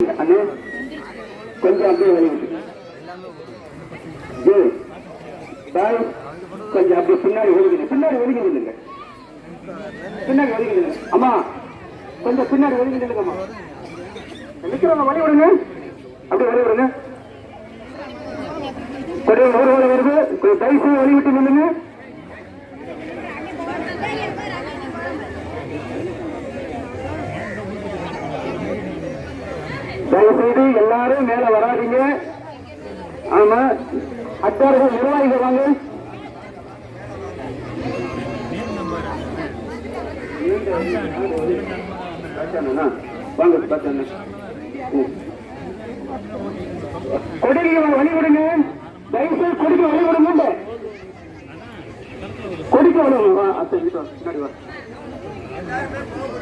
அண்ணே கொஞ்சம் அப்படியே வலிவிட்டு பாய் கொஞ்சம் அப்படியே பின்னாடி ஒதுக்குங்க, பின்னாடி ஒதுக்கி நில்லுங்க, பின்னாடி ஒதுக்கி நில்லுங்க. அம்மா கொஞ்சம் பின்னாடி ஒதுக்கி நில்லுங்கம்மா. நிக்கிறவங்க வழி விடுங்க, அப்படியே வழி விடுங்க. ஒரு வருது, தயவுசெய்து வழி விட்டு நில்லுங்க. தயவுசெய்து எல்லாரும் மேல வராதிங்க. ஆமா, அத்தார்கள் நிர்வாகிகள் வாங்க. வாங்க கொடிக்கு வழி விடுங்க, தயவுசெய்து கொடிக்கு வழி விடுங்க, கொடிக்கு வழி விடுங்க.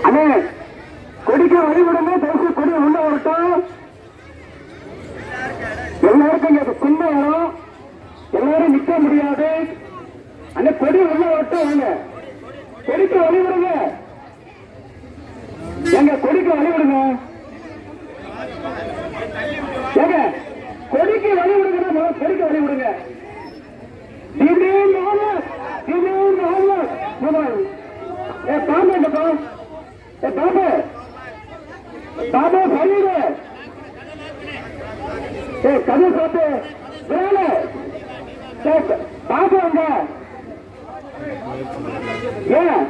அண்ணே கொடிக்கு வழி விடுங்க, தயவுசெய்து கொடி உள்ள வரட்டும். எல்லாருக்கும் இங்க சின்ன இடம், எல்லாரும் நிக்க முடியாது. அண்ணே கொடி உள்ள வரட்டும், வாங்க கொடிக்கு வழி விடுங்க. எங்க கொடிக்கு வழி விடுங்க, ஏங்க கொடிக்கு வழி விடுங்க, கொடிக்கு வழி விடுங்க. பாபா சைடு கதை சாப்பிட்டு வேலை பாபா அங்க ஏன்